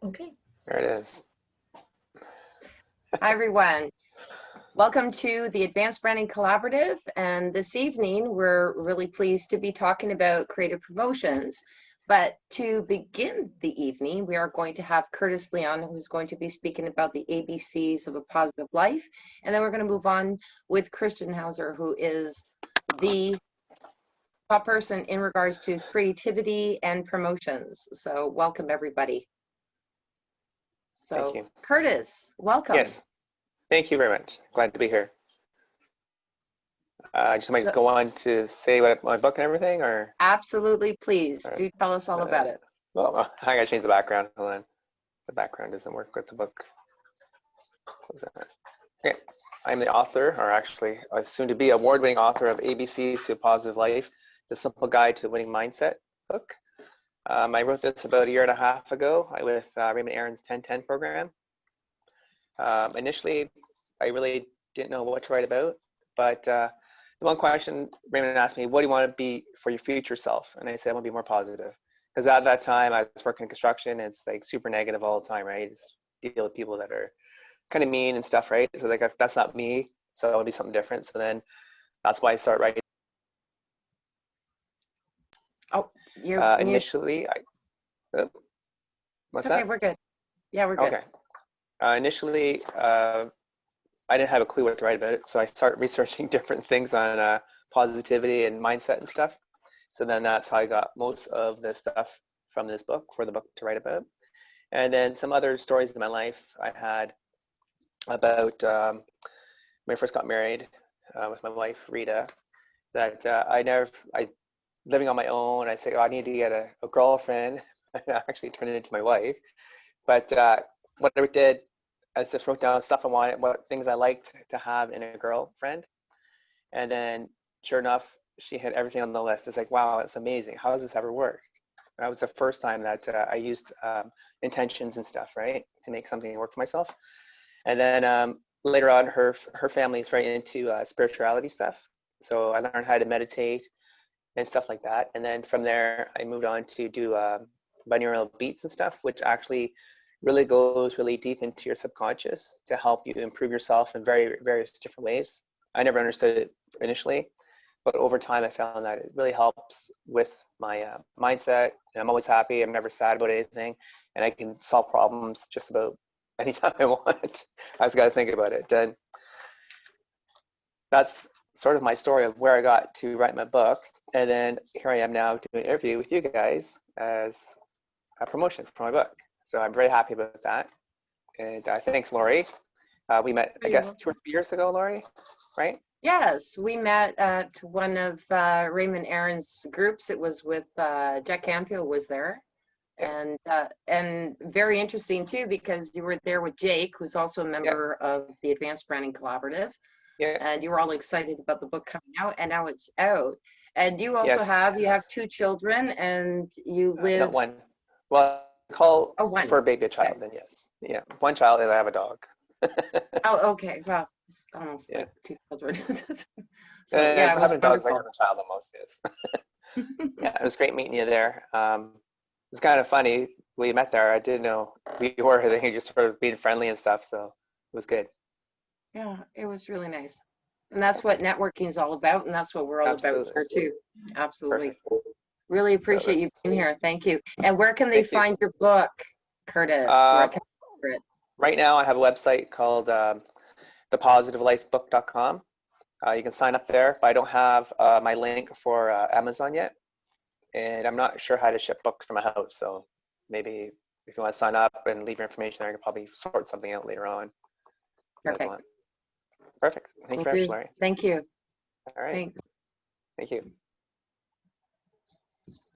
Okay. There it is. Hi, everyone. Welcome to the Advanced Branding Collaborative. And this evening, we're really pleased to be talking about creative promotions. But to begin the evening, we are going to have Curtis Leong, who's going to be speaking about the ABCs of a positive life. And then we're going to move on with Cristian Hauser, who is the top person in regards to creativity and promotions. So welcome, everybody. So, Thank you. Curtis, welcome. Yes, thank you very much. Glad to be here. Just might just go on to say what my book and everything, or Absolutely, please do tell us all about it. well, I gotta change the background. Hold on, the background doesn't work with the book. Close that. Okay, I'm the author, or actually, a soon-to-be award-winning author of ABCs to a Positive Life: The Simple Guide to a Winning Mindset book. I wrote this about a year and a half ago with Raymond Aaron's 10-10 program. Initially, I really didn't know what to write about, but the one question Raymond asked me, what do you want to be for your future self? And I said, I want to be more positive. Because at that time, I was working in construction, and it's like super negative all the time, right? Just deal with people that are kind of mean and stuff, right? So like, that's not me, so I want to be something different. So then that's why I started writing. Oh, you're initially, what's okay, that? we're good. Yeah, we're good. Okay. Initially, I didn't have a clue what to write about it, so I started researching different things on positivity and mindset and stuff. So then that's how I got most of the stuff from this book for the book to write about. And then some other stories in my life I had about when I first got married with my wife Rita. That I living on my own. I said, oh, I need to get a girlfriend. I actually turned it into my wife. But what I did, I just wrote down stuff I wanted, what things I liked to have in a girlfriend. And then sure enough, she had everything on the list. It's like, wow, it's amazing. How does this ever work? That was the first time that I used intentions and stuff, right, to make something work for myself. And then later on, her family is very into spirituality stuff. So I learned how to meditate and stuff like that. And then from there, I moved on to do binaural beats and stuff, which actually really goes really deep into your subconscious to help you improve yourself in various different ways. I never understood it initially, but over time I found that it really helps with my mindset, and I'm always happy. I'm never sad about anything, and I can solve problems just about anytime I want. I just got to think about it. And that's sort of my story of where I got to write my book. And then here I am now doing an interview with you guys as a promotion for my book. So I'm very happy about that. And thanks, Laurie. We met, I guess, 2 or 3 years ago, Laurie, right? Yes, we met at one of Raymond Aaron's groups. It was with Jack Canfield was there. And very interesting too, because you were there with Jake, who's also a member of the Advanced Branding Collaborative. Yeah. And you were all excited about the book coming out, and now it's out. And you also have 2 children, and you live. Not one. Well, call one. for a baby a child, then yes. Yeah, one child, and I have a dog. Oh, okay. Well, it's almost like 2 children. So yeah, it was having dogs like wonderful. having a child almost is. Yeah, it was great meeting you there. It's kind of funny. We met there. I didn't know who you were. I think you just sort of being friendly and stuff, so it was good. Yeah, it was really nice. And that's what networking is all about, and that's what we're all about here too. Absolutely. Perfect. Really appreciate you being here. Thank you. And where can they find your book, Curtis? Where can they find it? Right now, I have a website called thepositivelifebook.com. You can sign up there, but I don't have my link for Amazon yet. And I'm not sure how to ship books from my house. So maybe if you want to sign up and leave your information there, I can probably sort something out later on. Perfect. Perfect. Thank you very much, Larry. Thank you. All right. Thanks. Thank you.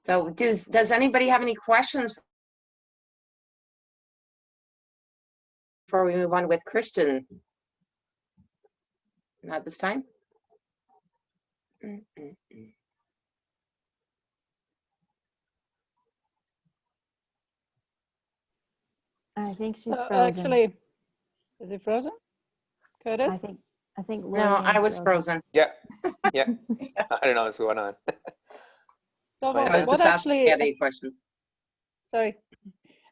So does anybody have any questions before we move on with Cristian? Not this time? I think she's frozen. Actually, is it frozen? Curtis? I think no, I was frozen. Yeah. I don't know what's going on. So I was what just asking actually? if you had any questions. Sorry.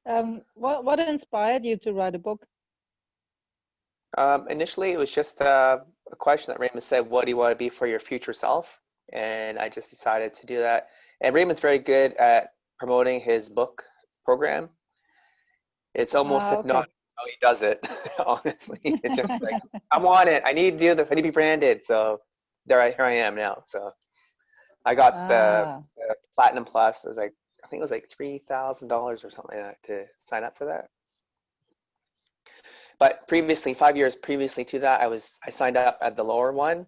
What inspired you to write a book? Initially, it was just a question that Raymond said, what do you want to be for your future self? And I just decided to do that. And Raymond's very good at promoting his book program. It's almost Okay. hypnotic how he does it, honestly. It's just like, I want it. I need to do this. I need to be branded. So here I am now. So I got the Platinum Plus. It was like, I think it was like $3,000 or something like that to sign up for that. But previously, 5 years previously to that, I signed up at the lower one.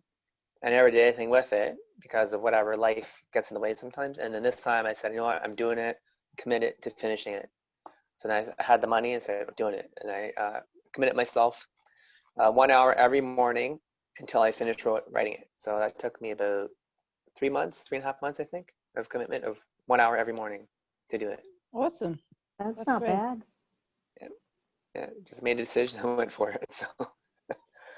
I never did anything with it because of whatever, life gets in the way sometimes. And then this time I said, you know what, I'm doing it, committed to finishing it. So then I had the money and said, I'm doing it. And I committed myself 1 hour every morning until I finished writing it. So that took me about 3 months, 3.5 months, I think, of commitment of 1 hour every morning to do it. Awesome. That's That's not great. bad. Yeah, just made a decision and went for it. So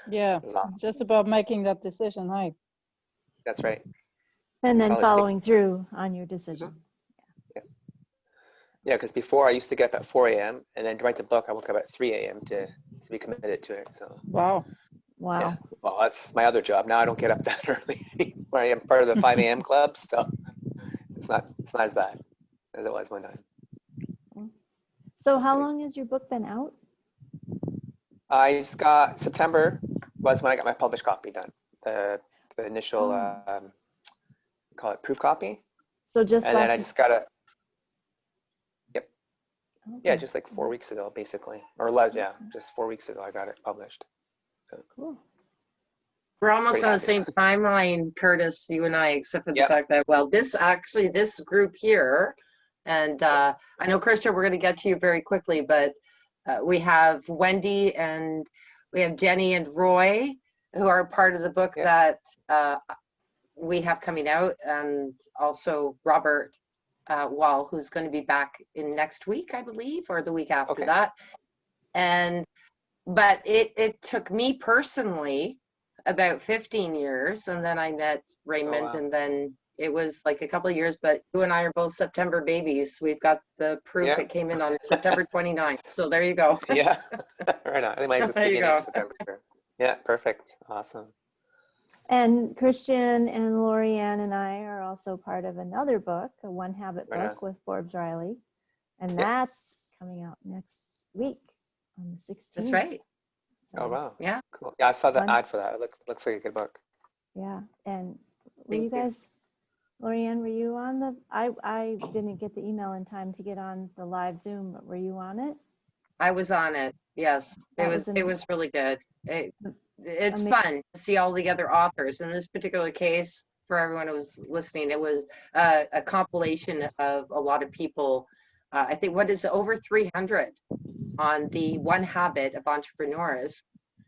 Yeah, it was awesome. just about making that decision, right? That's right. And then That's all it takes. following through on your decision. Yeah, because before I used to get up at 4 a.m. and then to write the book, I woke up at 3 a.m. to be committed to it. So Wow. Wow. yeah, well, that's my other job. Now I don't get up that early anymore. I am part of the 5 a.m. club, so it's not as bad as it was one time. So how long has your book been out? I just got September was when I got my published copy done. The initial call it proof copy, So just and then I last. just got yeah, Okay. just like 4 weeks ago, basically, or less. Yeah, just 4 weeks ago I got it published. Cool. We're almost Pretty on the happy. same timeline, Curtis, you and I, except for the Yep. fact that, well, this group here, and I know, Christian, we're going to get to you very quickly, but we have Wendy and we have Jenny and Roy, who are part of the book that we have coming out, and also Robert Wall, who's going to be back in next week, I believe, or the week after that. But it took me personally about 15 years, and then I met Raymond. Oh, wow. And then it was like a couple of years, but you and I are both September babies. We've got the proof. Yeah. It came in on September 29th. So there you go. Yeah, right on. I think mine was There you beginning of go. September. Yeah, perfect. Awesome. And Christian and Lorianne and I are also part of another book, a One Habit Right book with Forbes Riley. And Yep. that's coming out next week on the 16th. That's right. Oh, wow. Yeah. Cool. Yeah, I saw the Fun. ad for that. It looks like a good book. Yeah. And were Thank you you. guys, Lorianne, were you on the, I didn't get the email in time to get on the live Zoom, but were you on it? I was on it. Yes. That It was really good. It's Ama- fun to see all the other authors. In this particular case, for everyone who was listening, it was a compilation of a lot of people. I think what is it, over 300 on the One Habit of Entrepreneurs.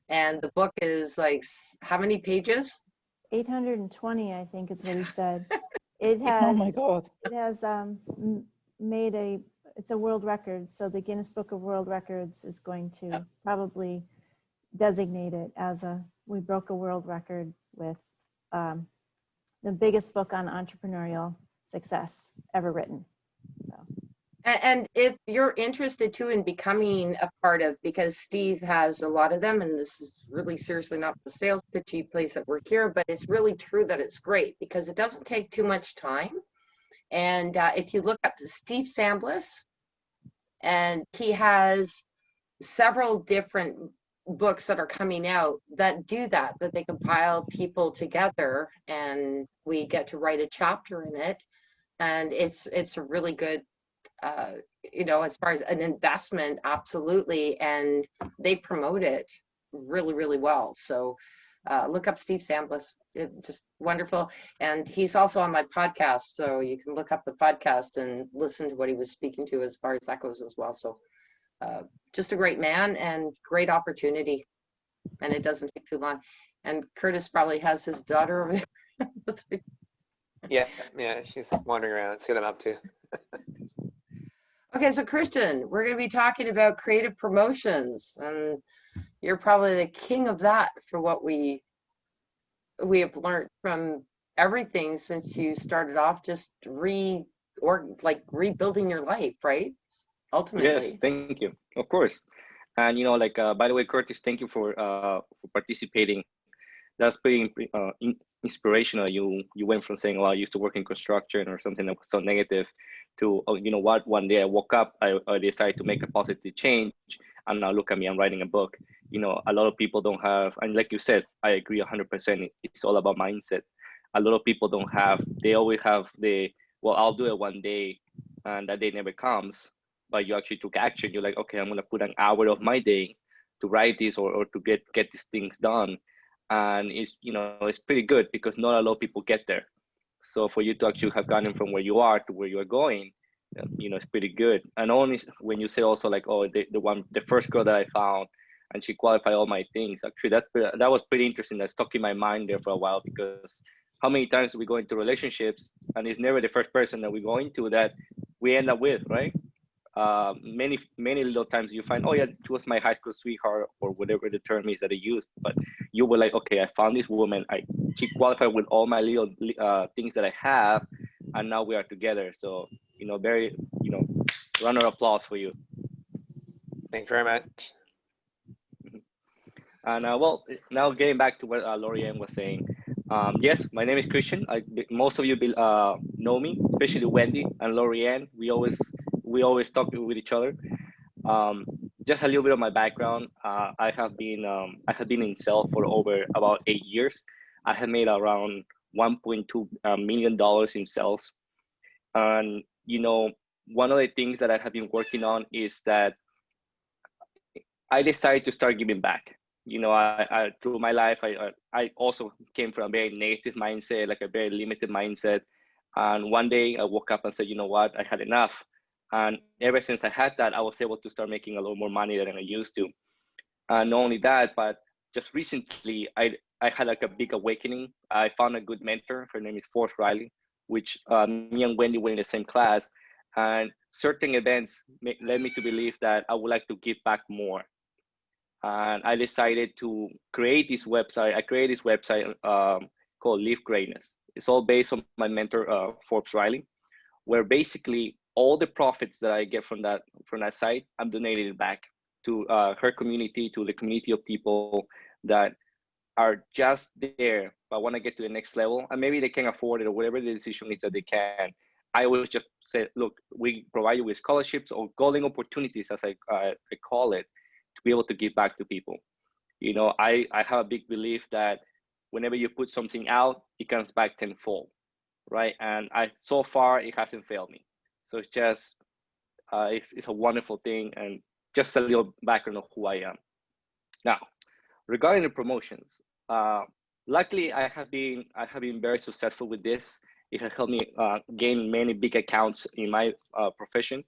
And the book is like, how many pages? 820, I think is what he said. It Oh has, my God. it has made it's a world record. So the Guinness Book of World Records is going to probably designate it as we broke a world record with the biggest book on entrepreneurial success ever written. So. And if you're interested too in becoming a part of, because Steve has a lot of them, and this is really seriously not the sales pitchy place that we're here, but it's really true that it's great because it doesn't take too much time. And if you look up to Steve Samblis, and he has several different books that are coming out that do that they compile people together, and we get to write a chapter in it. And it's a really good, as far as an investment, absolutely. And they promote it really, really well. So look up Steve Samblis. Just wonderful. And he's also on my podcast. So you can look up the podcast and listen to what he was speaking to as far as that goes as well. So just a great man and great opportunity. And it doesn't take too long. And Curtis probably has his daughter over there. Yeah, she's wandering around. See what I'm up to. Okay, so Christian, we're going to be talking about creative promotions, and you're probably the king of that for what we have learned from everything since you started off just rebuilding your life, right? ultimately. Yes, thank you. Of course. And you know, like by the way, Curtis, thank you for participating. That's pretty inspirational. You went from saying, "Well, I used to work in construction" or something that was so negative, to, "Oh, you know what? One day I woke up, I decided to make a positive change, and now look at me, I'm writing a book." You know, a lot of people don't have, and like you said, I agree 100%. It's all about mindset. A lot of people don't have. They always have the, "Well, I'll do it one day," and that day never comes. But you actually took action. You're like, "Okay, I'm gonna put an hour of my day to write this, or to get these things done." And it's, you know, it's pretty good because not a lot of people get there. So for you to actually have gotten from where you are to where you are going, you know, it's pretty good. And only when you say also like, "Oh, the first girl that I found, and she qualified all my things," actually that was pretty interesting. That stuck in my mind there for a while, because how many times we go into relationships and it's never the first person that we go into that we end up with, right? Many little times you find, "Oh yeah, she was my high school sweetheart," or whatever the term is that they use. But you were like, "Okay, I found this woman. She qualified with all my little things that I have, and now we are together." So, you know, very, you know, round of applause for you. Thank you very much. And well, now getting back to what Lorianne was saying. Yes, my name is Christian. Most of you know me, especially Wendy and Lorianne. We always talk with each other. Just a little bit of my background. I have been in sales for over about 8 years. I have made around $1.2 million in sales. And you know, one of the things that I have been working on is that I decided to start giving back. You know, I through my life, I also came from a very negative mindset, like a very limited mindset. And one day I woke up and said, "You know what? I had enough." And ever since I had that, I was able to start making a lot more money than I used to. And not only that, but just recently, I had like a big awakening. I found a good mentor. Her name is Force Riley, which me and Wendy were in the same class. And certain events led me to believe that I would like to give back more. And I decided to create this website. I created this website called Live Greatness. It's all based on my mentor, Forbes Riley, where basically all the profits that I get from that site, I'm donating it back to her community, to the community of people that are just there but want to get to the next level, and maybe they can afford it or whatever the decision is that they can. I always just say, "Look, we provide you with scholarships or golden opportunities," as I call it, to be able to give back to people. You know, I have a big belief that whenever you put something out, it comes back tenfold, right? And so far it hasn't failed me. So it's just it's a wonderful thing, and just a little background of who I am. Now, regarding the promotions, luckily I have been very successful with this. It has helped me gain many big accounts in my profession.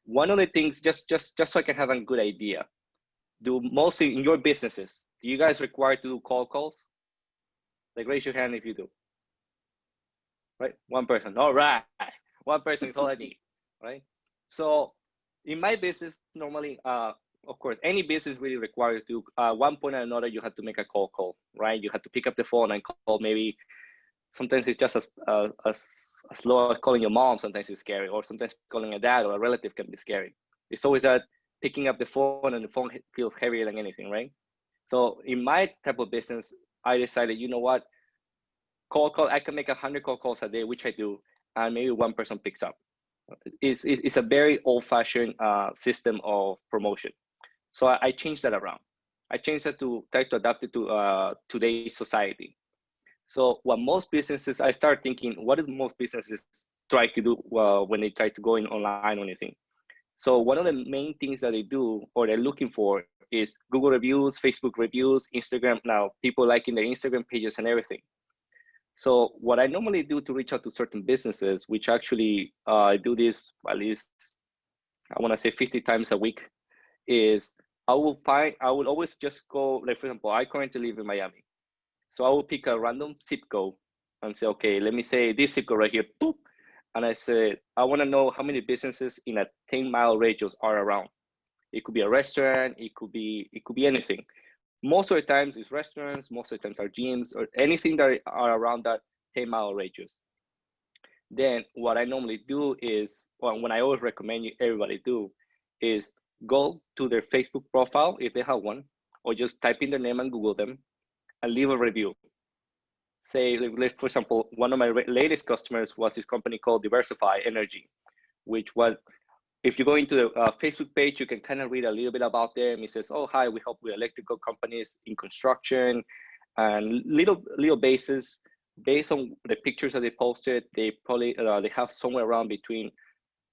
One of the things, just so I can have a good idea, do mostly in your businesses, do you guys require to do cold calls? Like, raise your hand if you do. Right, one person. All right, one person is all I need. Right. So in my business, normally, of course, any business really requires to one point or another, you have to make a cold call, right? You have to pick up the phone and call. Maybe sometimes it's just as low as calling your mom. Sometimes it's scary, or sometimes calling a dad or a relative can be scary. It's always that picking up the phone, and the phone feels heavier than anything, right? So in my type of business, I decided, you know what, I can make 100 cold calls a day, which I do, and maybe one person picks up. It's a very old-fashioned system of promotion. So I changed that around. I changed that to try to adapt it to today's society. So what most businesses, I start thinking, what do most businesses try to do when they try to go in online or anything? So one of the main things that they do, or they're looking for, is Google reviews, Facebook reviews, Instagram. Now, people liking their Instagram pages and everything. So what I normally do to reach out to certain businesses, which actually I do this at least, I want to say 50 times a week, is I will always just go, like, for example, I currently live in Miami. So I will pick a random zip code and say, okay, let me say this zip code right here, boop. And I said, I want to know how many businesses in a 10-mile radius are around. It could be a restaurant, it could be anything. Most of the times it's restaurants, most of the times are gyms, or anything that are around that 10-mile radius. Then what I normally do is, well, when I always recommend everybody do, is go to their Facebook profile if they have one, or just type in their name and Google them and leave a review. Say, like, for example, one of my latest customers was this company called Diversify Energy, which was, if you go into the Facebook page, you can kind of read a little bit about them. It says, oh, hi, we help with electrical companies in construction, and little bases. Based on the pictures that they posted, they probably they have somewhere around between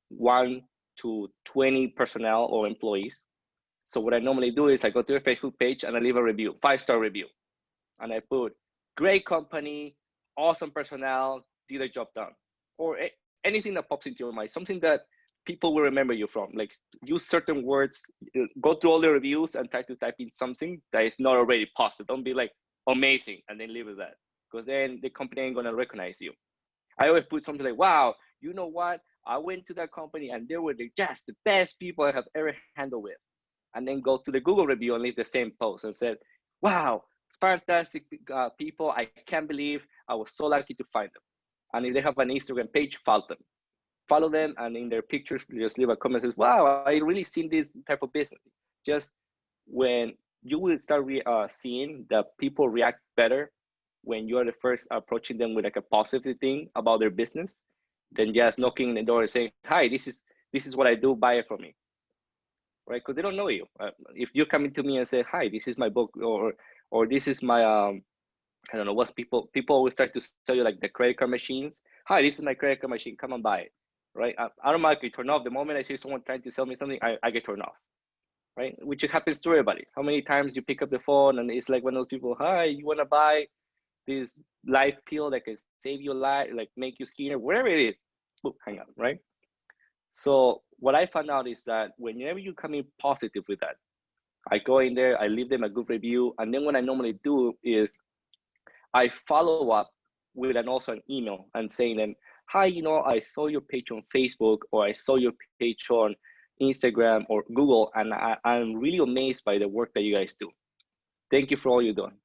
1 to 20 personnel or employees. So what I normally do is I go to their Facebook page and I leave a review, 5-star review. And I put, great company, awesome personnel, did a job done. Or anything that pops into your mind, something that people will remember you from. Like, use certain words, go through all the reviews and try to type in something that is not already positive. Don't be like, amazing, and then leave it that. Because then the company ain't gonna recognize you. I always put something like, wow, you know what? I went to that company and they were just the best people I have ever handled with. And then go to the Google review and leave the same post and said, wow, it's fantastic people. I can't believe I was so lucky to find them. And if they have an Instagram page, follow them, and in their pictures, just leave a comment that says, wow, I really seen this type of business. Just when you will start seeing that people react better when you are the first approaching them with like a positive thing about their business, than just knocking the door and saying, hi, this is what I do, buy it from me, right? Because they don't know you. If you're coming to me and say, hi, this is my book, or this is my I don't know what's people always try to sell you like the credit card machines. Hi, this is my credit card machine, come and buy it, right? I automatically turn off the moment I see someone trying to sell me something. I get turned off, right? Which happens to everybody. How many times you pick up the phone and it's like one of those people, hi, you want to buy this life pill that can save your life, like make you skinnier, whatever it is, hang up, right? So what I found out is that whenever you come in positive with that, I go in there, I leave them a good review, and then what I normally do is I follow up with also an email and saying them, hi, I saw your page on Facebook, or I saw your page on Instagram or Google, and I'm really amazed by the work that you guys do. Thank you for all you're doing.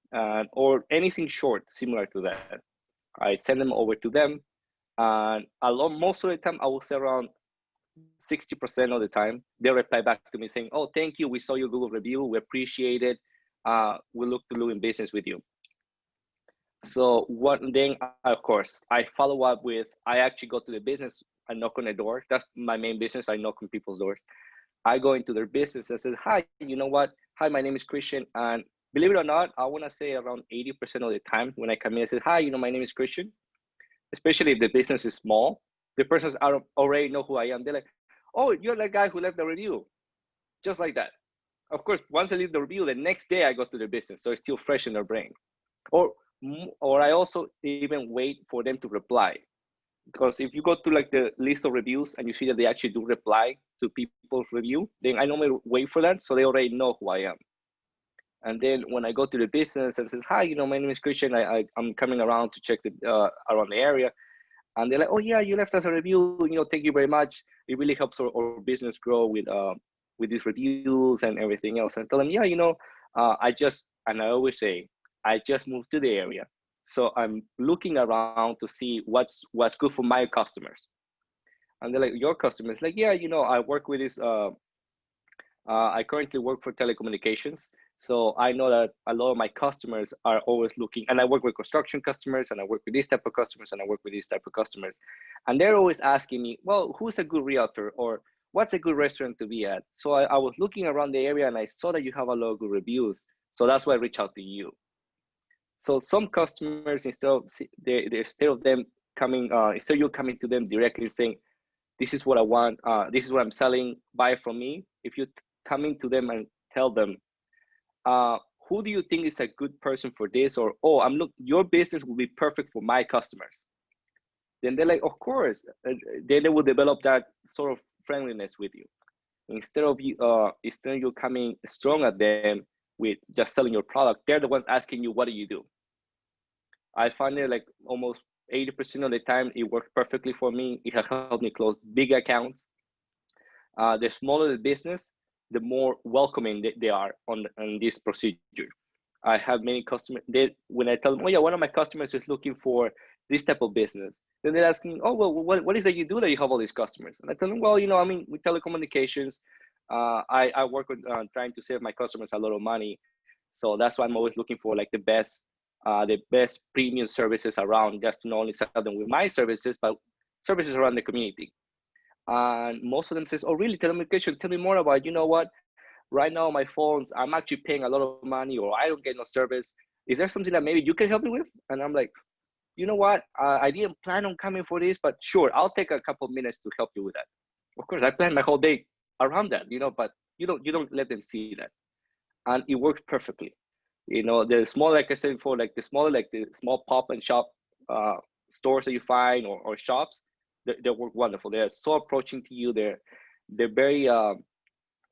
Or anything short similar to that. I send them over to them, and most of the time, I will say around 60% of the time, they reply back to me saying, oh, thank you, we saw your Google review, we appreciate it, we look to do in business with you. So then, of course, I follow up with, I actually go to the business, I knock on the door. That's my main business, I knock on people's doors. I go into their business and say, hi, you know what? Hi, my name is Christian, and believe it or not, I want to say around 80% of the time when I come in, I say, hi, my name is Christian. Especially if the business is small, the persons already know who I am. They're like, oh, you're the guy who left the review. Just like that. Of course, once I leave the review, the next day I go to the business, so it's still fresh in their brain. Or I also even wait for them to reply. Because if you go to like the list of reviews and you see that they actually do reply to people's review, then I normally wait for that, so they already know who I am. And then when I go to the business and says, hi, my name is Christian, I'm coming around to check around the area. And they're like, oh yeah, you left us a review, thank you very much. It really helps our business grow with these reviews and everything else. And I tell them, yeah, and I always say, I just moved to the area. So I'm looking around to see what's good for my customers. And they're like, your customers? Like, yeah, I work with this, I currently work for telecommunications. So I know that a lot of my customers are always looking, and I work with construction customers, and I work with this type of customers, and I work with this type of customers. And they're always asking me, well, who's a good realtor, or what's a good restaurant to be at? So I was looking around the area and I saw that you have a lot of good reviews. So that's why I reached out to you. So some customers, instead of you coming to them directly saying, this is what I want, this is what I'm selling, buy from me. If you coming to them and tell them, who do you think is a good person for this? Or, oh, your business will be perfect for my customers. Then they're like, of course. Then they will develop that sort of friendliness with you. Instead of you coming strong at them with just selling your product, they're the ones asking you, what do you do? I find it like almost 80% of the time, it works perfectly for me. It has helped me close big accounts. The smaller the business, the more welcoming they are on this procedure. I have many customers, when I tell them, oh yeah, one of my customers is looking for this type of business. Then they're asking, oh, well, what is it you do that you have all these customers? And I tell them, well, I'm in with telecommunications. I work with trying to save my customers a lot of money. So that's why I'm always looking for like the best premium services around, just to not only sell them with my services, but services around the community. And most of them says, "Oh, really? Telecommunication? Tell me more about it. You know what? Right now, my phones, I'm actually paying a lot of money, or I don't get no service. Is there something that maybe you can help me with?" And I'm like, "You know what? I didn't plan on coming for this, but sure, I'll take a couple of minutes to help you with that." Of course, I plan my whole day around that, but you don't let them see that, and it works perfectly. The small, like I said before, like the small pop and shop stores that you find, or shops, they work wonderful. They're so approaching to you. They're very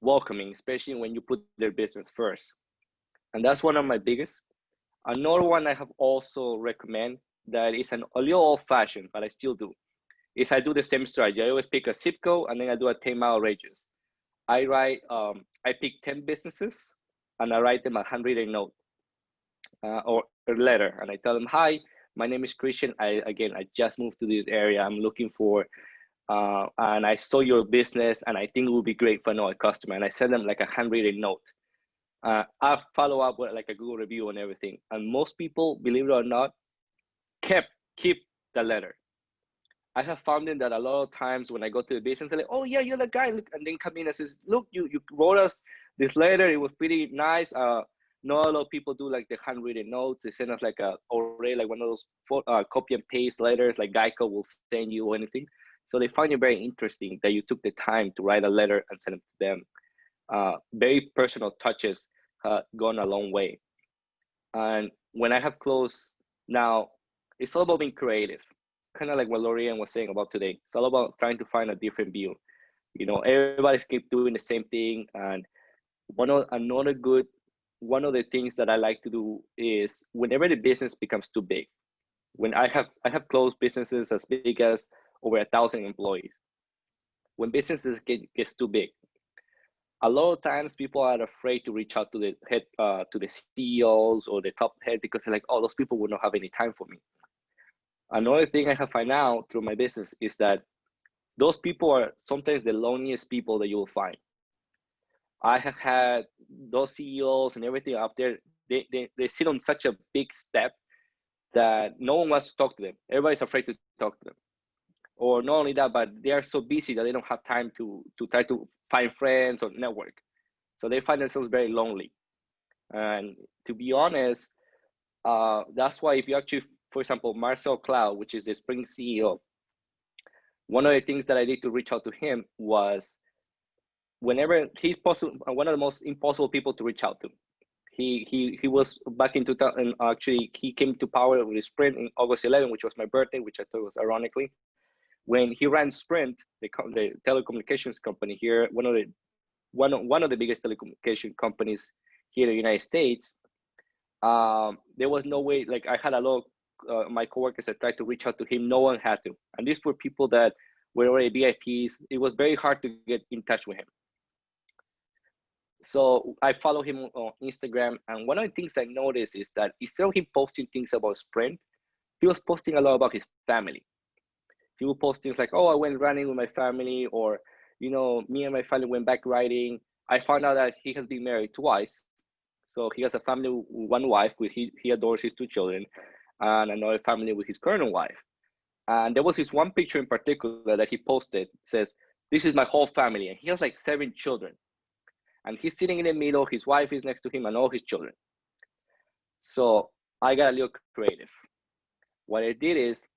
welcoming, especially when you put their business first. And that's one of my biggest. Another one I have also recommend that is a little old fashioned, but I still do, is I do the same strategy. I always pick a zip code and then I do a 10-mile radius. I pick 10 businesses and I write them a handwritten note or a letter, and I tell them, "Hi, my name is Christian. I just moved to this area. I'm looking for, and I saw your business, and I think it would be great for another customer." And I send them like a handwritten note. I follow up with like a Google review and everything. And most people, believe it or not, keep the letter. I have found that a lot of times when I go to the business, they're like, "Oh yeah, you're the guy," look, and then come in and says, "Look, you wrote us this letter. It was pretty nice." Not a lot of people do like the handwritten notes. They send us like already like one of those copy and paste letters like Geico will send you or anything. So they find it very interesting that you took the time to write a letter and send it to them. Very personal touches gone a long way. And when I have closed now, it's all about being creative. Kind of like what Lorianne was saying about today. It's all about trying to find a different view. Everybody's keep doing the same thing. And one of the things that I like to do is whenever the business becomes too big, when I have closed businesses as big as over 1,000 employees. When businesses gets too big, a lot of times people are afraid to reach out to the head, to the CEOs or the top head, because they're like, "Oh, those people will not have any time for me." Another thing I have found out through my business is that those people are sometimes the loneliest people that you will find. I have had those CEOs and everything up there. They sit on such a big step that no one wants to talk to them. Everybody's afraid to talk to them. Or not only that, but they are so busy that they don't have time to try to find friends or network. So they find themselves very lonely. And to be honest, that's why if you actually, for example, Marcel Cloud, which is the Spring CEO, one of the things that I did to reach out to him was whenever he's possible, one of the most impossible people to reach out to. He was back in 2000. Actually, he came to power with Sprint in August 11, which was my birthday, which I thought was ironically. When he ran Sprint, the telecommunications company here, one of the biggest telecommunication companies here in the United States, there was no way. Like I had a lot of my coworkers that tried to reach out to him. No one had to, and these were people that were already VIPs. It was very hard to get in touch with him. So I follow him on Instagram, and one of the things I noticed is that instead of him posting things about Sprint, he was posting a lot about his family. He would post things like, "Oh, I went running with my family," or, "Me and my family went bike riding." I found out that he has been married twice. So he has a family with one wife, he adores his 2 children, and another family with his current wife. And there was this one picture in particular that he posted. It says, "This is my whole family." And he has like 7 children. And he's sitting in the middle, his wife is next to him, and all his children. So I got a little creative. What I did is,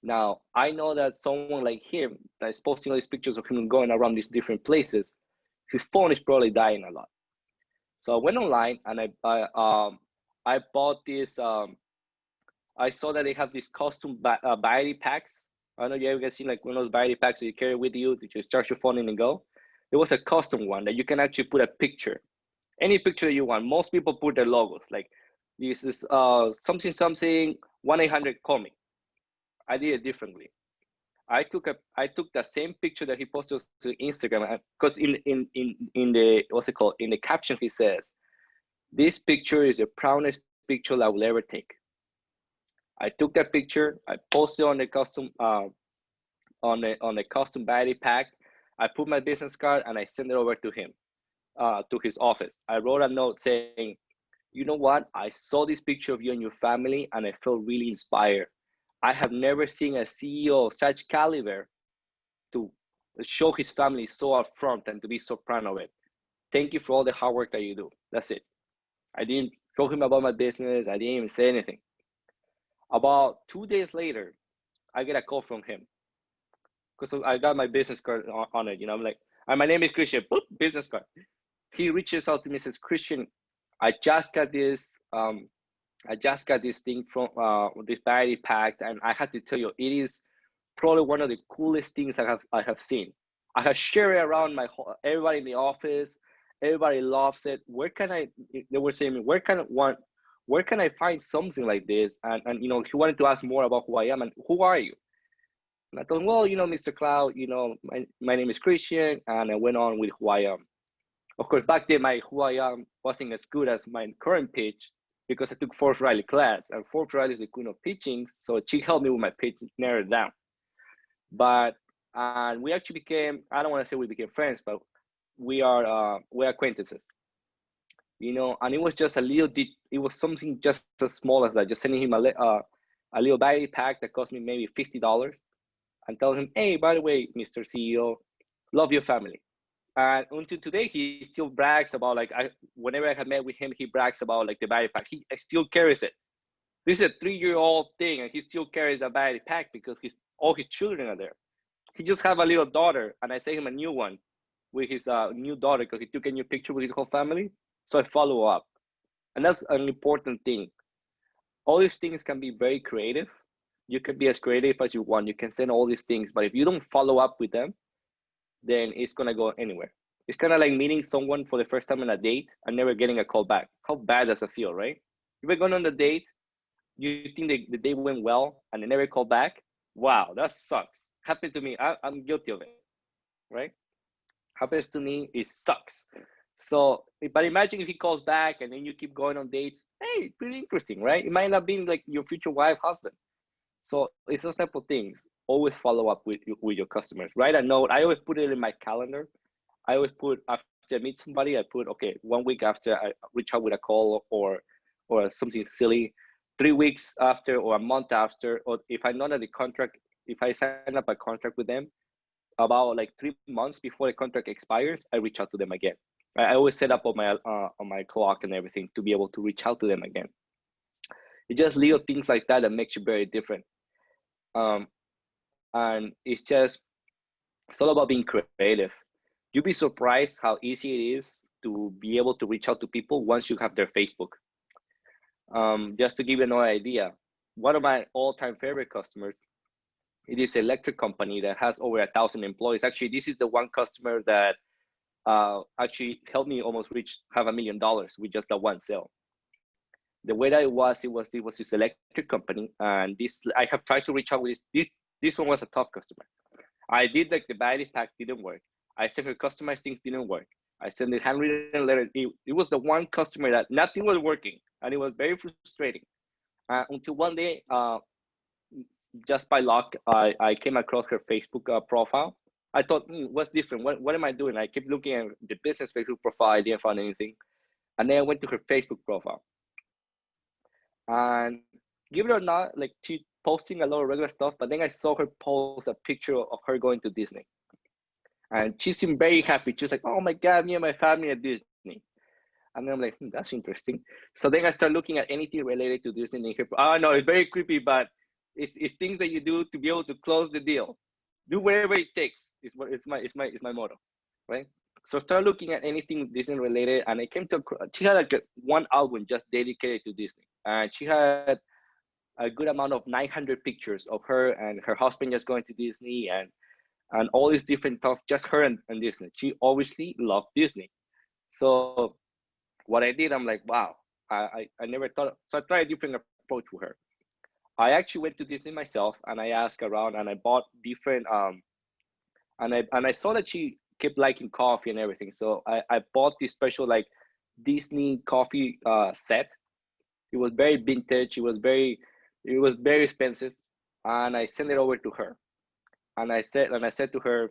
now I know that someone like him that is posting all these pictures of him going around these different places, his phone is probably dying a lot. So I went online and I bought this. I saw that they have these custom battery packs. I don't know if you ever seen like one of those battery packs that you carry with you to just charge your phone in and go. There was a custom one that you can actually put a picture, any picture that you want. Most people put their logos, like this is something 1-800-CALL-ME. I did it differently. I took the same picture that he posted to Instagram, because in the what's it called, in the caption he says, "This picture is the proudest picture I will ever take." I took that picture, I posted on the custom on the custom battery pack, I put my business card and I sent it over to him, to his office. I wrote a note saying, you know what? I saw this picture of you and your family and I felt really inspired. I have never seen a CEO of such caliber to show his family so upfront and to be so proud of it. Thank you for all the hard work that you do. That's it. I didn't show him about my business. I didn't even say anything. About 2 days later, I get a call from him because I got my business card on it. I'm like, "Hi, my name is Christian." Boop, business card. He reaches out to me and says, "Christian, I just got this. I just got this thing from this battery pack, and I have to tell you, it is probably one of the coolest things I have seen. I have shared it around everybody in the office. Everybody loves it. Where can I?" They were saying, "Where can I find something like this?" And he wanted to ask more about who I am and who are you. And I told him, "Well, Mr. Cloud, my name is Christian," and I went on with who I am. Of course, back then my who I am wasn't as good as my current pitch because I took Forbes Riley class, and Forbes Riley is the queen of pitching, so she helped me with my pitch, narrow it down. But and we actually became, I don't want to say we became friends, but we're acquaintances. And it was just it was something just as small as that, just sending him a little battery pack that cost me maybe $50 and tell him, "Hey, by the way, Mr. CEO, love your family." And until today, he still brags about, like, whenever I have met with him, he brags about like the battery pack. He still carries it. This is a 3-year-old thing, and he still carries a battery pack because all his children are there. He just have a little daughter, and I sent him a new one with his new daughter because he took a new picture with his whole family. So I follow up, and that's an important thing. All these things can be very creative. You can be as creative as you want. You can send all these things, but if you don't follow up with them, then it's gonna go anywhere. It's kind of like meeting someone for the first time on a date and never getting a call back. How bad does it feel, right? If you're going on a date, you think the date went well and they never call back. Wow, that sucks. Happened to me. I'm guilty of it, right? Happens to me. It sucks. So, but imagine if he calls back and then you keep going on dates. Hey, pretty interesting, right? It might not be like your future wife, husband. So it's those type of things. Always follow up with your customers. Write a note. I always put it in my calendar. I always put, after I meet somebody, I put, okay, 1 week after I reach out with a call or something silly, 3 weeks after or a month after, or if I know that the contract, if I sign up a contract with them, about like 3 months before the contract expires, I reach out to them again. I always set up on my clock and everything to be able to reach out to them again. It's just little things like that that makes you very different. And it's all about being creative. You'd be surprised how easy it is to be able to reach out to people once you have their Facebook. Just to give you another idea, one of my all-time favorite customers, it is an electric company that has over 1,000 employees. Actually, this is the one customer that actually helped me almost reach $500,000 with just that one sale. The way that it was this electric company, and I have tried to reach out with this one was a tough customer. I did like the battery pack didn't work. I sent her customized things didn't work. I sent the handwritten letter. It was the one customer that nothing was working, and it was very frustrating. Until one day, just by luck, I came across her Facebook profile. I thought, what's different? What am I doing? I kept looking at the business Facebook profile. I didn't find anything, and then I went to her Facebook profile. And give it or not, like she posting a lot of regular stuff, but then I saw her post a picture of her going to Disney. And she seemed very happy. She was like, "Oh my God, me and my family at Disney." And then I'm like, that's interesting. So then I start looking at anything related to Disney. Oh no, it's very creepy, but it's things that you do to be able to close the deal. Do whatever it takes. It's my motto, right? So start looking at anything Disney related, and I came to she had like one album just dedicated to Disney, and she had a good amount of 900 pictures of her and her husband just going to Disney and all these different stuff, just her and Disney. She obviously loved Disney. So what I did, I'm like, wow, I never thought. So I tried a different approach with her. I actually went to Disney myself and I asked around and I bought different and I saw that she kept liking coffee and everything. So I bought this special like Disney coffee set. It was very vintage. It was very expensive, and I sent it over to her. And I said to her,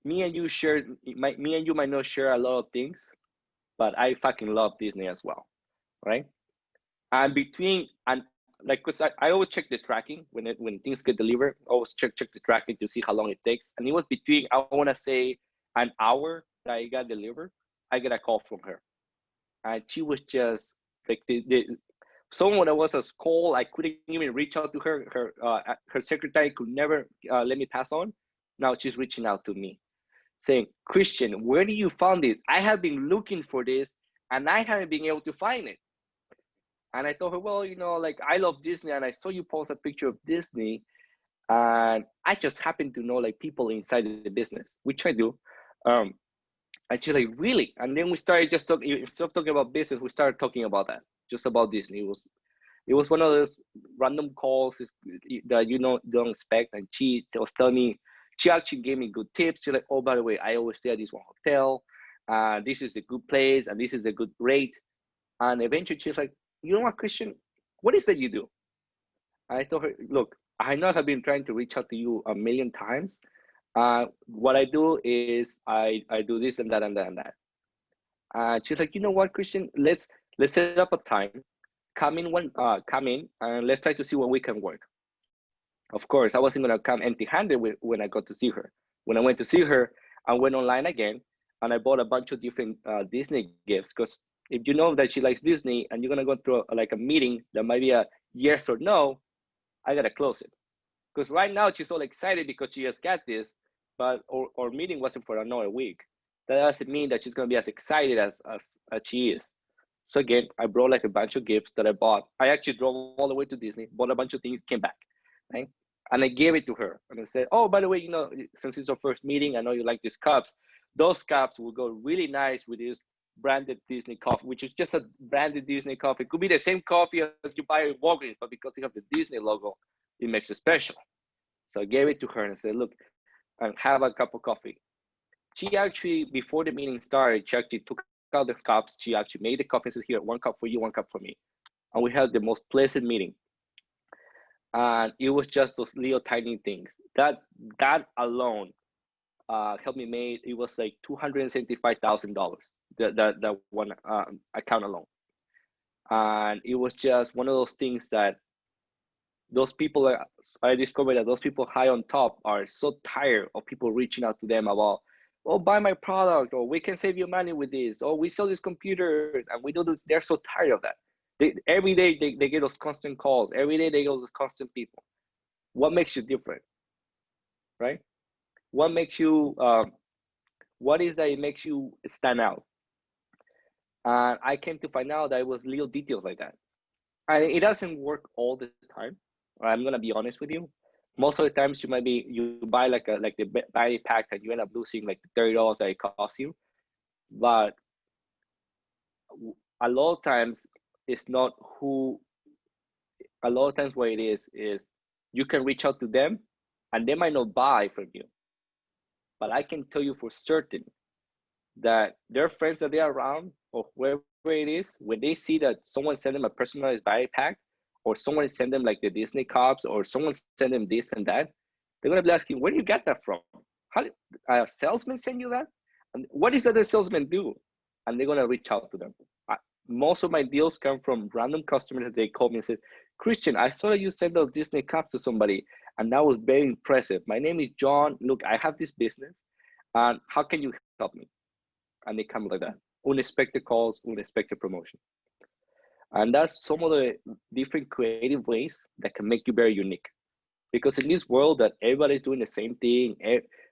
me and you share, me and you might not share a lot of things, but I fucking love Disney as well, right? And between and like, cause I always check the tracking when things get delivered. I always check the tracking to see how long it takes. And it was between, I want to say, an hour that I got delivered. I get a call from her, and she was just like someone that was a call. I couldn't even reach out to her. Her secretary could never let me pass on. Now she's reaching out to me, saying, "Christian, where do you find it? I have been looking for this, and I haven't been able to find it." And I told her, well, like, I love Disney, and I saw you post a picture of Disney, and I just happen to know like people inside the business, which I do. Um, and she's like, really? And then we started just talking. Instead of talking about business, we started talking about that, just about Disney. It was one of those random calls that don't expect. And she was telling me, she actually gave me good tips. She's like, oh, by the way, I always stay at this one hotel. This is a good place, and this is a good rate. And eventually, she's like, you know what, Christian, what is that you do? I told her, look, I know I've been trying to reach out to you a million times. What I do is I do this and that and that and that. She's like, you know what, Christian, let's set up a time. Come in and let's try to see what we can work. Of course, I wasn't gonna come empty-handed when I got to see her. When I went to see her, I went online again and I bought a bunch of different Disney gifts, because if you know that she likes Disney and you're gonna go through like a meeting that might be a yes or no, I gotta close it. Because right now she's all excited because she just got this, but our meeting wasn't for another week. That doesn't mean that she's gonna be as excited as she is. So again, I brought like a bunch of gifts that I bought. I actually drove all the way to Disney, bought a bunch of things, came back, right? And I gave it to her. And I said, oh, by the way, since it's our first meeting, I know you like these cups. Those cups will go really nice with this branded Disney coffee, which is just a branded Disney coffee. It could be the same coffee as you buy at Walgreens, but because you have the Disney logo, it makes it special. So I gave it to her and I said, look, and have a cup of coffee. She actually, before the meeting started, she actually took out the cups. She actually made the coffee and said, here, one cup for you, one cup for me. And we had the most pleasant meeting. And it was just those little tiny things. That alone helped me make, it was like $275,000, that one account alone. And it was just one of those things that those people, I discovered that those people high on top are so tired of people reaching out to them about, oh, buy my product, or we can save you money with this, or we sell these computers and we do this. They're so tired of that. Every day they get those constant calls. Every day they get those constant people. What makes you different, right? What makes you, what is that it makes you stand out? And I came to find out that it was little details like that. And it doesn't work all the time. I'm gonna be honest with you. Most of the times you buy like the battery pack and you end up losing like the $30 that it costs you. But a lot of times it's not who. A lot of times what it is you can reach out to them and they might not buy from you. But I can tell you for certain that their friends that they're around or wherever it is, when they see that someone sent them a personalized battery pack, or someone send them like the Disney cups, or someone send them this and that, they're gonna be asking, where do you get that from? How did a salesman send you that? And what does other salesman do? And they're gonna reach out to them. Most of my deals come from random customers that they call me and say, Christian, I saw that you sent those Disney cups to somebody, and that was very impressive. My name is John. Look, I have this business, and how can you help me? And they come like that. Unexpected calls, unexpected promotion. And that's some of the different creative ways that can make you very unique. Because in this world that everybody's doing the same thing,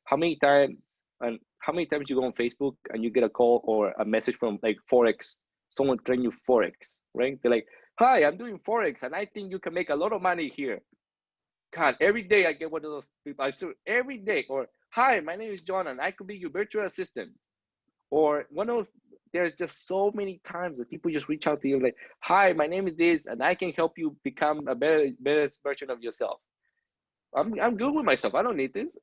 how many times you go on Facebook and you get a call or a message from like Forex, someone telling you Forex, right? They're like, hi, I'm doing Forex and I think you can make a lot of money here. God, every day I get one of those people. I see every day. Or, hi, my name is John and I could be your virtual assistant. Or there's just so many times that people just reach out to you like, hi, my name is this and I can help you become a better version of yourself. I'm good with myself. I don't need this,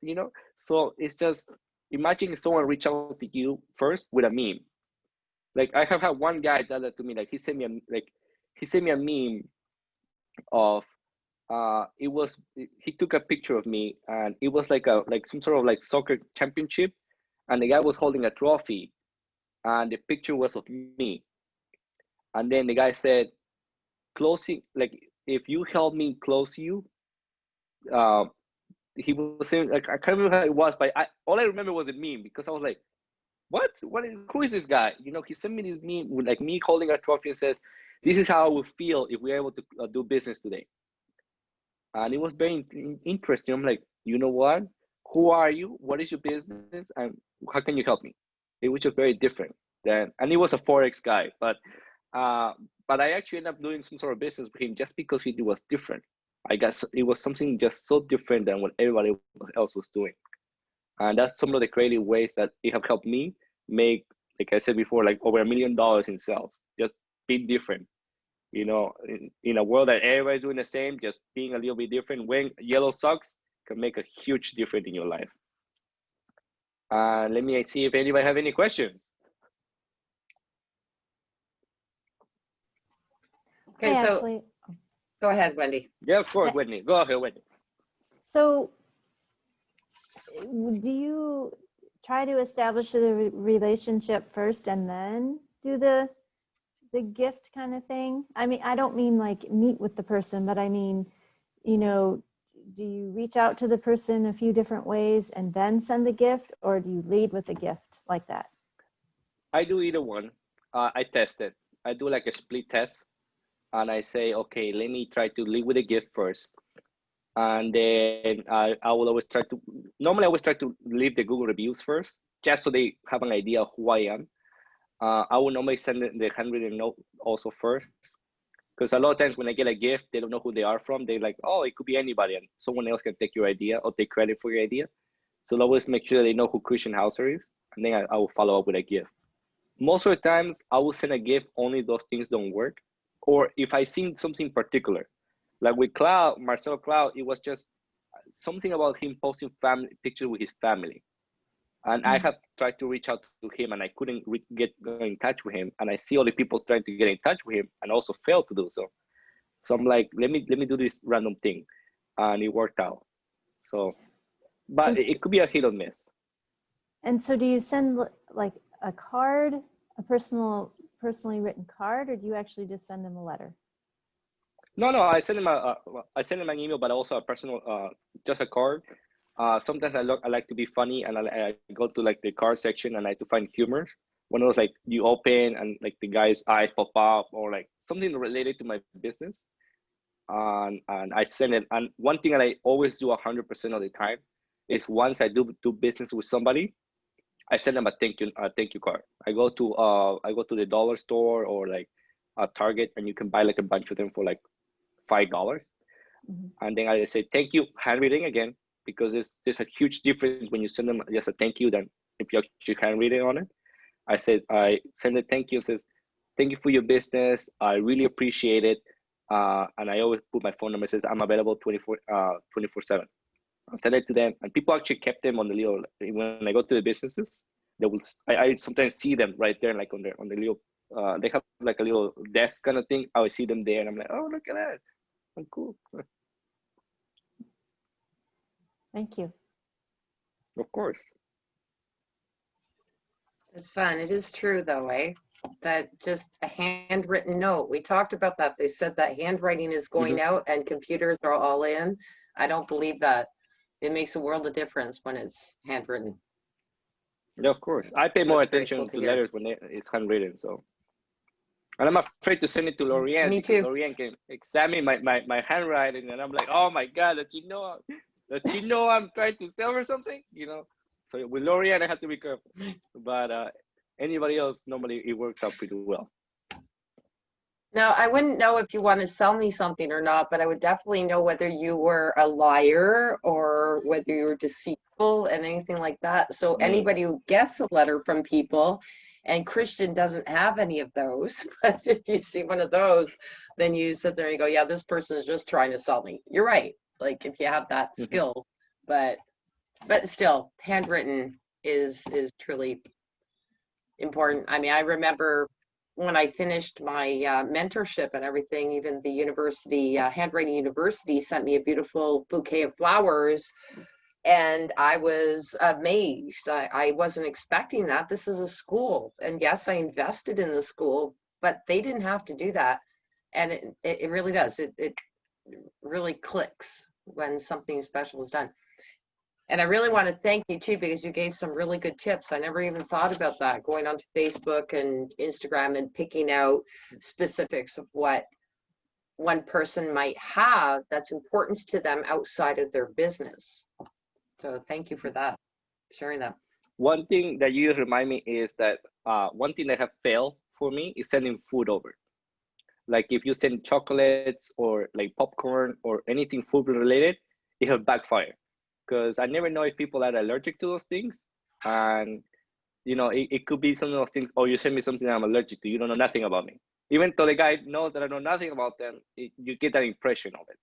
So it's just, imagine if someone reach out to you first with a meme. Like I have had one guy tell that to me, like he sent me a meme of he took a picture of me and it was like some sort of like soccer championship, and the guy was holding a trophy, and the picture was of me. And then the guy said, closing, like, if you help me close you, he was saying, like, I can't remember how it was, but all I remember was a meme, because I was like, who is this guy? You know, he sent me this meme with like me holding a trophy and says, this is how I would feel if we were able to do business today. And it was very interesting. I'm like, you know what? Who are you? What is your business? And how can you help me? It was just very different. And he was a Forex guy, but I actually ended up doing some sort of business with him just because he was different. I guess it was something just so different than what everybody else was doing. And that's some of the creative ways that it have helped me make, like I said before, like over $1 million in sales. Just be different. You know, in a world that everybody's doing the same, just being a little bit different, wearing yellow socks can make a huge difference in your life. Let me see if anybody have any questions. Okay, so Actually, go ahead, Wendy. Yeah, of course, Whitney. Go ahead, Whitney. so do you try to establish the relationship first and then do the gift kind of thing? I mean, I don't mean like meet with the person, but I mean, you know, do you reach out to the person a few different ways and then send the gift, or do you lead with the gift like that? I do either one. I test it. I do like a split test, and I say, okay, let me try to lead with a gift first. And then I will always normally I always try to leave the Google reviews first, just so they have an idea of who I am. I will normally send the handwritten note also first, because a lot of times when I get a gift, they don't know who they are from. They're like, oh, it could be anybody, and someone else can take your idea or take credit for your idea. So I'll always make sure they know who Cristian Hauser is, and then I will follow up with a gift. Most of the times, I will send a gift only those things don't work, or if I see something particular. Like with Marcelo Cloud, it was just something about him posting family pictures with his family. And I have tried to reach out to him, and I couldn't get in touch with him. And I see all the people trying to get in touch with him, and also failed to do so. So I'm like, let me do this random thing, and it worked out. So, but it could be a hit or miss. And so, do you send like a card, a personally written card, or do you actually just send them a letter? No, I send him an email, but also a personal, just a card. Sometimes I like to be funny, and I go to like the card section and I like to find humor. One of those, like, you open and like the guy's eyes pop up, or like something related to my business. And I send it. And one thing that I always do 100% of the time is, once I do business with somebody, I send them a thank you card. I go to the dollar store or like a Target, and you can buy like a bunch of them for like $5. Mm-hmm. And then I say thank you, handwritten again, because there's a huge difference when you send them just a thank you than if you actually handwritten on it. I send a thank you, says thank you for your business, I really appreciate it, and I always put my phone number, says I'm available 24/7. I send it to them, and people actually kept them on the little, when I go to the businesses, I sometimes see them right there, like on the little, they have like a little desk kind of thing. I would see them there, and I'm like, oh, look at that, I'm cool. Thank you. Of course. It's fun. It is true though, eh? That just a handwritten note. We talked about that. They said that handwriting is going out and computers are all in. I don't believe that. It makes a world of difference when it's handwritten. Yeah, of course. I pay more That's very attention cool to to hear. letters when it's handwritten. So, and I'm afraid to send it to Lorianne. Me because too. Lorianne can examine my handwriting, and I'm like, oh my God, does she know I'm trying to sell her something? You know. So with Lorianne, I have to be careful. But anybody else, normally it works out pretty well. Now, I wouldn't know if you want to sell me something or not, but I would definitely know whether you were a liar or whether you were deceitful and anything like that. So anybody who gets a letter from people, and Cristian doesn't have any of those, but if you see one of those, then you sit there and you go, yeah, this person is just trying to sell me. You're right. Like, if you have that skill, but still, handwritten is truly important. I mean, I remember when I finished my mentorship and everything, even the university, Handwriting University, sent me a beautiful bouquet of flowers And I was amazed. I wasn't expecting that. This is a school. And yes, I invested in the school, but they didn't have to do that. And it really does. It really clicks when something special is done. And I really want to thank you too, because you gave some really good tips. I never even thought about that, going onto Facebook and Instagram and picking out specifics of what one person might have that's important to them outside of their business. So thank you for that, sharing that. One thing that you remind me is that one thing that have failed for me is sending food over. Like if you send chocolates or like popcorn or anything food related, it have backfire. Because I never know if people are allergic to those things. And you know, it could be some of those things, oh, you send me something that I'm allergic to, you don't know nothing about me. Even though the guy knows that I know nothing about them, you get that impression of it,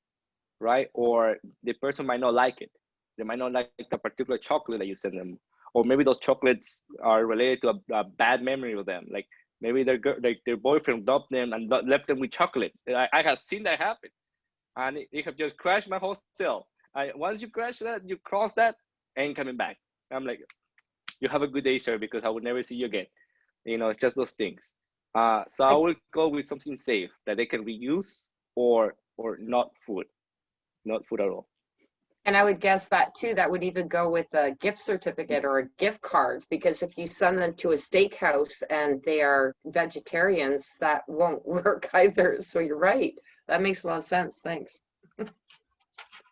right? Or the person might not like it. They might not like the particular chocolate that you send them. Or maybe those chocolates are related to a bad memory of them. Like maybe their boyfriend dumped them and left them with chocolate. I have seen that happen. And it have just crashed my whole self. Once you crash that, you cross that, ain't coming back. I'm like, you have a good day, sir, because I will never see you again. You know, it's just those things. So I will go with something safe that they can reuse or not food at all. And I would guess that too, that would even go with a gift certificate or a gift card, because if you send them to a steakhouse and they are vegetarians, that won't work either. So you're right. That makes a lot of sense. Thanks.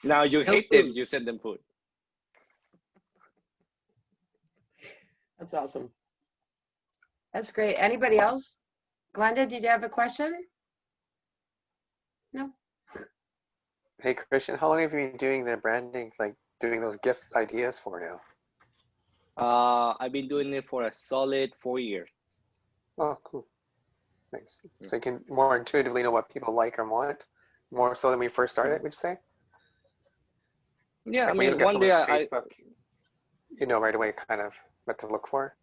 Now you No hate them, food. you send them food. That's awesome. That's great. Anybody else? Glenda, did you have a question? No? Hey, Christian, how long have you been doing the branding, like doing those gift ideas for now? I've been doing it for a solid 4 years. Oh, cool. Nice. So you can more intuitively know what people like or want, more so than we first started, would you say? Yeah, Like I when you mean, look at one day someone's Facebook, you know right away kind of what to look for.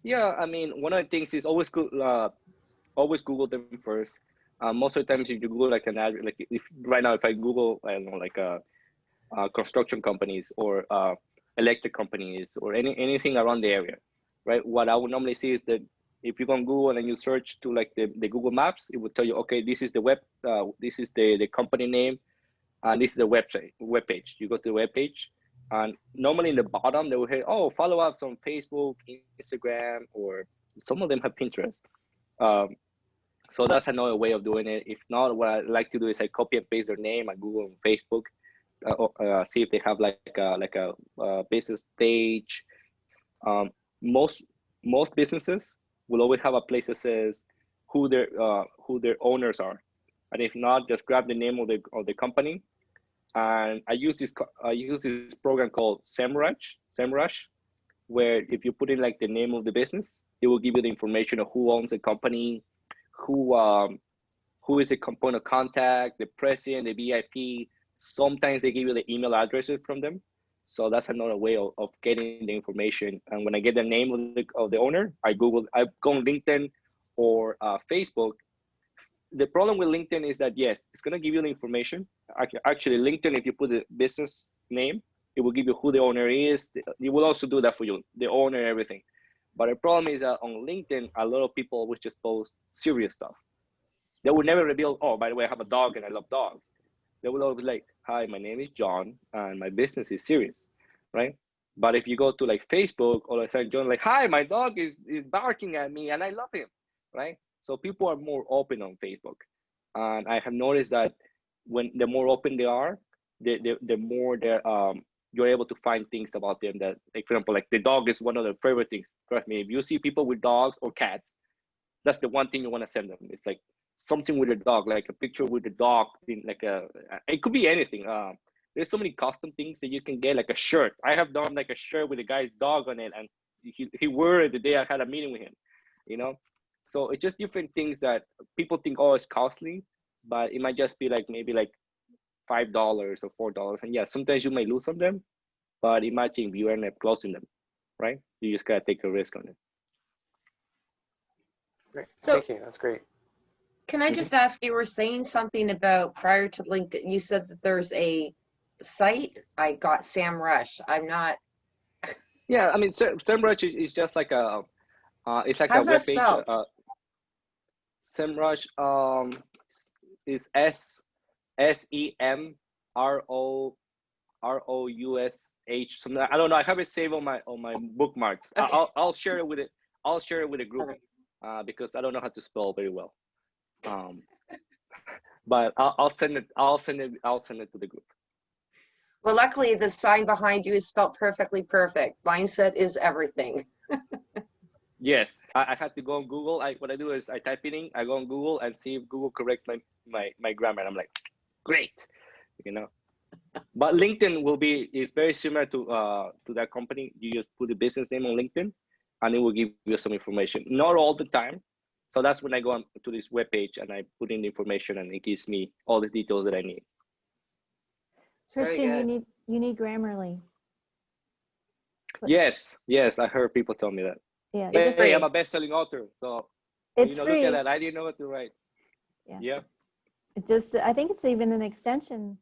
yeah, I mean, one of the things is always Google them first. Most of the times, if you Google like an ad, like if right now, if I Google, I don't know, like construction companies or electric companies or anything around the area, right? What I would normally see is that if you go on Google and you search to like the Google Maps, it would tell you, okay, this is the this is the company name, and this is the web page. You go to the web page, and normally in the bottom they will say, oh, follow us on Facebook, Instagram, or some of them have Pinterest. So that's another way of doing it. If not, what I like to do is I copy and paste their name at Google and Facebook, see if they have like a business page. Most businesses will always have a place that says who their owners are, and if not, just grab the name of the company. And I use this program called SEMrush, where if you put in like the name of the business, it will give you the information of who owns the company, who is the point of contact, the president, the VIP. Sometimes they give you the email addresses from them. So that's another way of getting the information. And when I get the name of the owner, I go on LinkedIn or Facebook. The problem with LinkedIn is that, yes, it's going to give you the information. Actually, LinkedIn, if you put the business name, it will give you who the owner is. It will also do that for you, the owner, everything. But the problem is that on LinkedIn, a lot of people will just post serious stuff. They will never reveal, oh, by the way, I have a dog and I love dogs. They will always be like, hi, my name is John and my business is serious, right? But if you go to like Facebook, all of a sudden John like, hi, my dog is barking at me and I love him, right? So people are more open on Facebook. And I have noticed that when the more open they are, the more you're able to find things about them that, like, for example, like the dog is one of their favorite things. Trust me, if you see people with dogs or cats, that's the one thing you want to send them. It's like something with a dog, like a picture with the dog, like it could be anything. There's so many custom things that you can get, like a shirt. I have done like a shirt with a guy's dog on it, and he wore it the day I had a meeting with him, you know? So it's just different things that people think, oh, it's costly, but it might just be like maybe like $5 or $4. And yeah, sometimes you may lose on them, but imagine if you end up closing them, right? You just gotta take a risk on it. Great. So- Thank you. That's great. Can I just ask, you were saying something about prior to LinkedIn, you said that there's a site, I got Sam Rush. I'm not, Yeah, I mean, SEMrush is just like a, it's like a how's that web page. spelled? SEMrush is SEMROUSH. Something, I don't know. I have it saved on my bookmarks. Okay. I'll share it with it. I'll share it with the group Okay. because I don't know how to spell very well. But I'll send it. I'll send it to the group. Well, luckily the sign behind you is spelled perfectly perfect. Mindset is everything. Yes, I had to go on Google. What I do is I type it in. I go on Google and see if Google corrects my grammar. And I'm like, great, you know. But LinkedIn is very similar to that company. You just put the business name on LinkedIn, and it will give you some information. Not all the time. So that's when I go on to this web page and I put in the information, and it gives me all the details that I need. Very Christian, good. you need Grammarly. Yes, I heard people tell me that. Yeah, It's just, Hey, I'm free. a best-selling author, so it's look free. at that. I didn't know what to write. Yeah. Yeah. It just, I think it's even an extension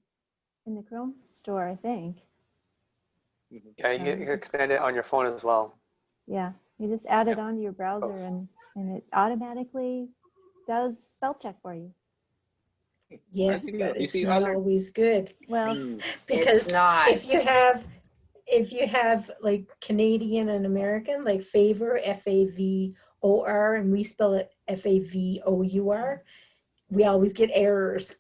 in the Chrome store, I think. Mhm. Yeah, you can extend it on your phone as well. Yeah, you just add it onto your browser and it automatically does spell check for you. Yes, think but you it's see not other. always good Well, because not. if you have like Canadian and American, like favor, FAVOR, and we spell it FAVOUR, we always get errors.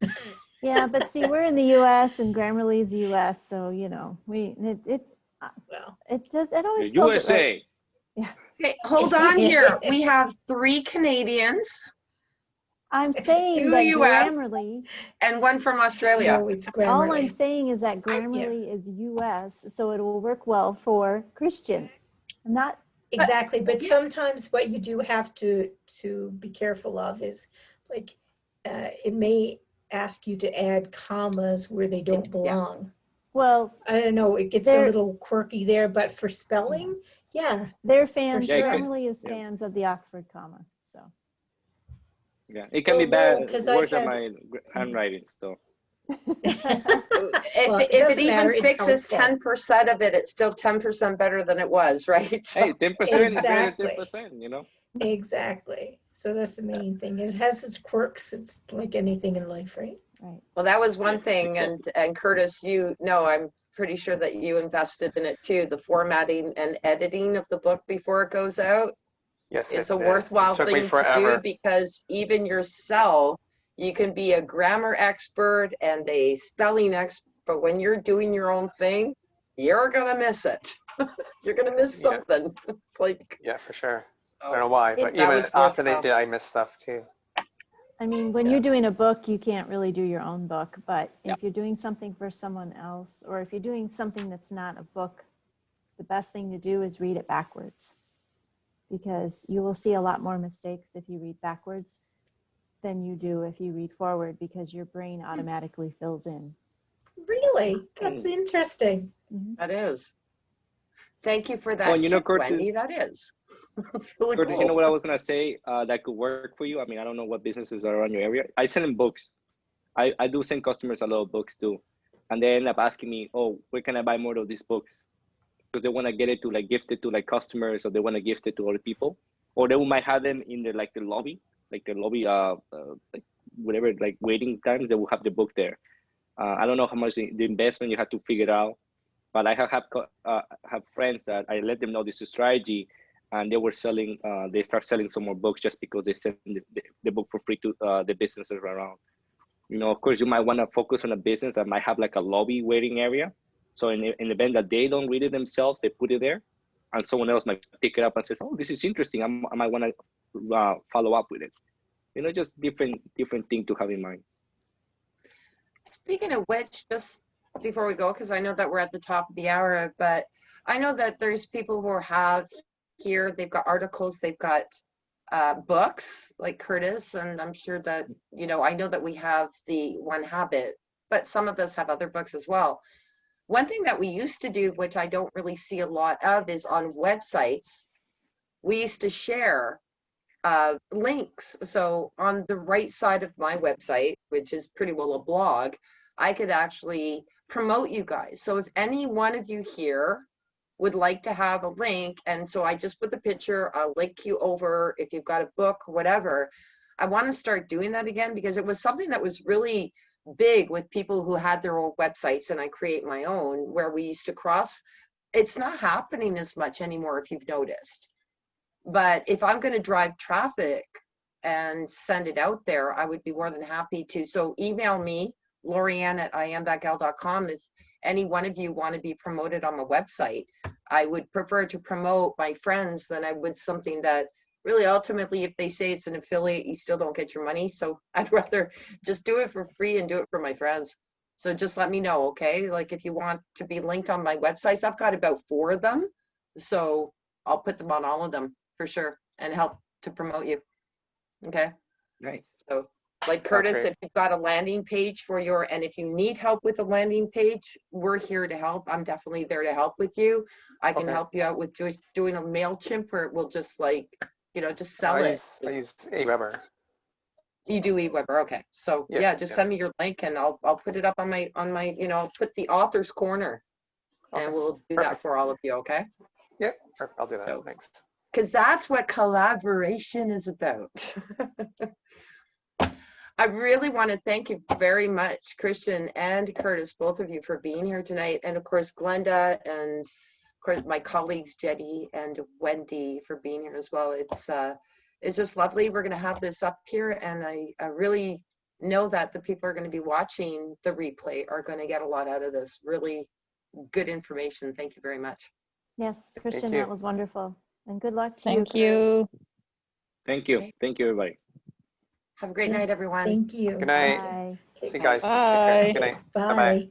yeah, but see, we're in the U.S. and Grammarly is U.S., so you know, Well, it always The spells it right. USA. Okay, hold on here. We have 3 Canadians I'm saying Two that US. Grammarly, and 1 from Australia. no, it's all I'm Grammarly. saying is that Grammarly is U.S., so it will work well for Christian. I'm not, Exactly, but yeah. sometimes what you do have to be careful of is like it may ask you to add commas where they don't belong. well, I don't know, it gets a They're- little quirky there, but for spelling, yeah. they're fans, sure. Grammarly is Yeah. fans of the Oxford comma, so. Yeah, it can be Well, no, bad, 'cause I've worse than had- my handwriting. So Well, If it doesn't even matter, it's fixes helpful. 10% of it, it's still 10% better than it was, right? So, hey, 10% is better Exactly. than 10%. You know. Exactly. So that's the main thing. It has its quirks. It's like anything in life, right? Right. well, that was one Yeah, thing. And Curtis, you know, I'm pretty sure that you invested in it too. The formatting and editing of the book before it goes out. Yes, It's it a did. worthwhile It took me thing to do forever. because even yourself, you can be a grammar expert and a spelling expert, but when you're doing your own thing, you're gonna miss it. You're gonna miss Yeah. something. It's like, Yeah, for sure. I oh, don't know why, but that even was after they worthwhile. did, I missed stuff too. I mean, when Yeah. you're doing a book, you can't really do your own book, but Yeah. if you're doing something for someone else, or if you're doing something that's not a book, the best thing to do is read it backwards, because you will see a lot more mistakes if you read backwards than you do if you read forward, because your brain automatically fills in. Really? That's interesting. That is. Thank you for that Well, you know, tip, Curtis, Wendy. That is. That's really Curtis, you know cool. what I was gonna say that could work for you. I mean, I don't know what businesses are around your area. I sell in books. I do send customers a lot of books too, and they end up asking me, "Oh, where can I buy more of these books?" Because they want to get it to like gift it to like customers, or they want to gift it to other people, or they might have them in the lobby, like whatever, like waiting times. They will have the book there. I don't know how much the investment you have to figure it out, but I have friends that I let them know this is strategy, and they were selling. They start selling some more books just because they send the book for free to the businesses around. You know, of course, you might want to focus on a business that might have like a lobby waiting area. So in the event that they don't read it themselves, they put it there, and someone else might pick it up and says, "Oh, this is interesting. I might want to follow up with it." You know, just different thing to have in mind. Speaking of which, just before we go, because I know that we're at the top of the hour, but I know that there's people who have here, they've got articles, they've got books like Curtis, and I'm sure that, you know, I know that we have the One Habit, but some of us have other books as well. One thing that we used to do, which I don't really see a lot of, is on websites, we used to share links. So on the right side of my website, which is pretty well a blog, I could actually promote you guys. So if any one of you here would like to have a link, and so I just put the picture, I'll link you over if you've got a book, whatever. I want to start doing that again because it was something that was really big with people who had their own websites, and I create my own, where we used to cross. It's not happening as much anymore, if you've noticed. But if I'm going to drive traffic and send it out there, I would be more than happy to. So email me, Lorianne@IamThatGal.com, if any one of you want to be promoted on my website. I would prefer to promote my friends than I would something that really ultimately, if they say it's an affiliate, you still don't get your money. So I'd rather just do it for free and do it for my friends. So just let me know, okay? Like if you want to be linked on my websites, I've got about 4 of them. So I'll put them on all of them for sure and help to promote you. Okay. Nice. So like Sounds Curtis, great. if you've got a landing page for your, and if you need help with the landing page, we're here to help. I'm definitely there to help with you. I can Okay. help you out with just doing a MailChimp where it will just like, you know, just sell I it. use Aweber. You do eWeber, okay. So Yeah, yeah, just yeah. send me your link and I'll put it up on my, you know, I'll put the author's corner and Okay, we'll do that perfect. for all of you, okay? Yeah, perfect. I'll do that. So- Thanks. Because that's what collaboration is about. I really want to thank you very much, Christian and Curtis, both of you, for being here tonight. And of course, Glenda and of course my colleagues, Jetty and Wendy, for being here as well. It's just lovely. We're going to have this up here, and I really know that the people are going to be watching the replay are going to get a lot out of this. Really good information. Thank you very much. Yes, Christian, you. that was wonderful. And good luck to you. Thank you. Thank you. Okay. Thank you, everybody. Have a great Yes, night, everyone. Thank you. Good night. Bye. See you Bye. guys. Take care. Bye. Good night. Bye. Bye-bye.